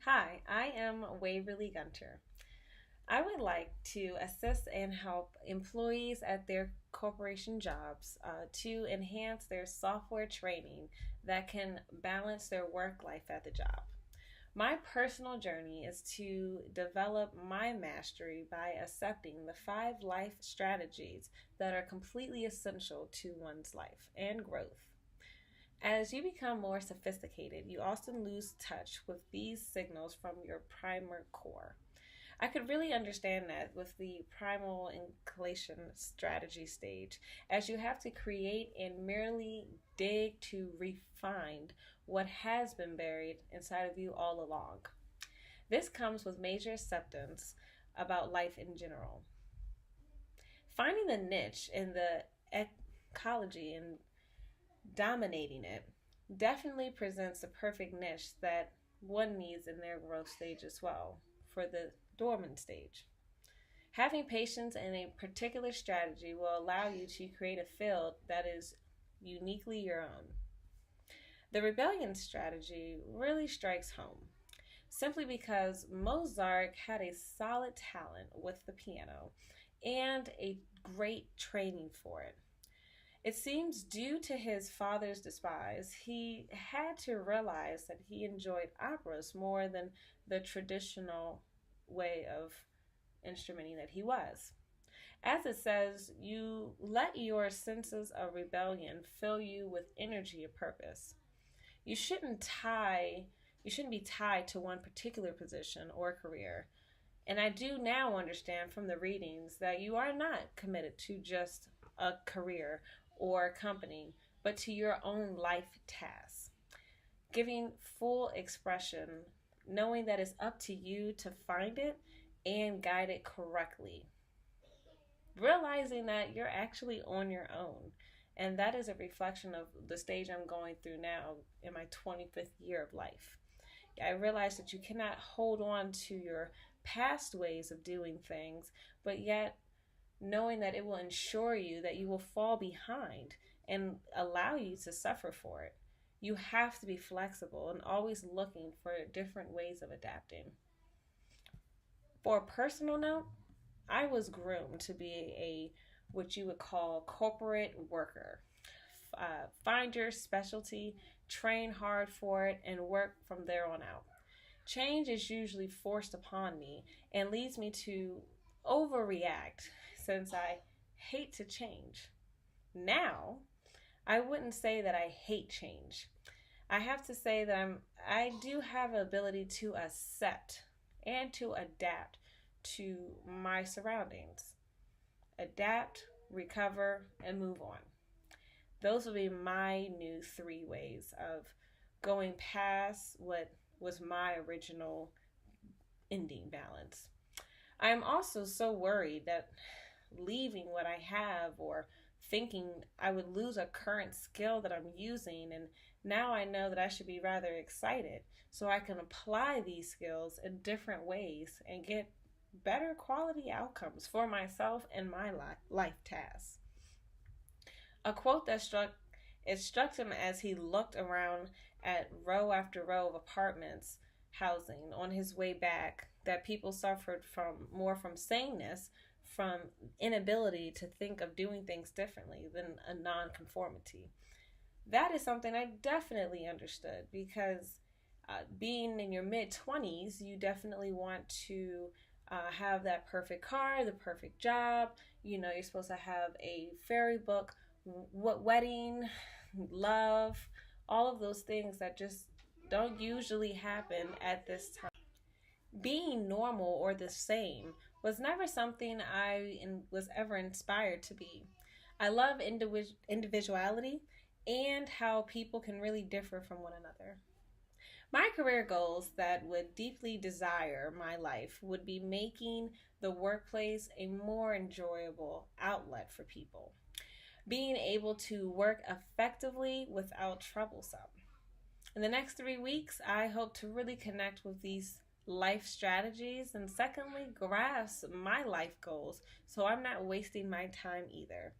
Hi, I am Waverly Gunter. I would like to assist and help employees at their corporation jobs to enhance their software training that can balance their work life at the job. My personal journey is to develop my mastery by accepting the 5 life strategies that are completely essential to one's life and growth. As you become more sophisticated, you often lose touch with these signals from your primer core. I could really understand that with the primal inclination strategy stage, as you have to create and merely dig to refine what has been buried inside of you all along. This comes with major acceptance about life in general. Finding the niche in the ecology and dominating it definitely presents the perfect niche that one needs in their growth stage as well for the dormant stage. Having patience in a particular strategy will allow you to create a field that is uniquely your own. The rebellion strategy really strikes home simply because Mozart had a solid talent with the piano and a great training for it. It seems due to his father's despise, he had to realize that he enjoyed operas more than the traditional way of instrumenting that he was. As it says, you let your senses of rebellion fill you with energy and purpose. You shouldn't tie you shouldn't be tied to one particular position or career. And I do now understand from the readings that you are not committed to just a career or company, but to your own life tasks. Giving full expression, knowing that it's up to you to find it and guide it correctly. Realizing that you're actually on your own. And that is a reflection of the stage I'm going through now in my 25th year of life. I realize that you cannot hold on to your past ways of doing things, but yet knowing that it will ensure you that you will fall behind and allow you to suffer for it. You have to be flexible and always looking for different ways of adapting. For a personal note, I was groomed to be a what you would call corporate worker. Find your specialty, train hard for it, and work from there on out. Change is usually forced upon me and leads me to overreact since I hate to change. Now, I wouldn't say that I hate change. I have to say that I do have an ability to accept and to adapt to my surroundings. Adapt, recover, and move on. Those will be my new 3 ways of going past what was my original ending balance. I am also so worried that leaving what I have or thinking I would lose a current skill that I'm using, and now I know that I should be rather excited so I can apply these skills in different ways and get better quality outcomes for myself and my life tasks. A quote that struck him as he looked around at row after row of apartments housing on his way back that people suffered from more from sameness, from inability to think of doing things differently than a nonconformity. That is something I definitely understood because being in your mid 20s, you definitely want to have that perfect car, the perfect job. You know, you're supposed to have a fairy book, what wedding, love, all of those things that just don't usually happen at this time. Being normal or the same was never something was ever inspired to be. I love individuality and how people can really differ from one another. My career goals that would deeply desire my life would be making the workplace a more enjoyable outlet for people, being able to work effectively without troublesome. In the next 3 weeks, I hope to really connect with these life strategies and secondly, grasp my life goals so I'm not wasting my time either.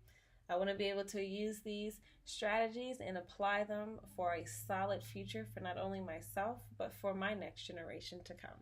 I want to be able to use these strategies and apply them for a solid future for not only myself, but for my next generation to come.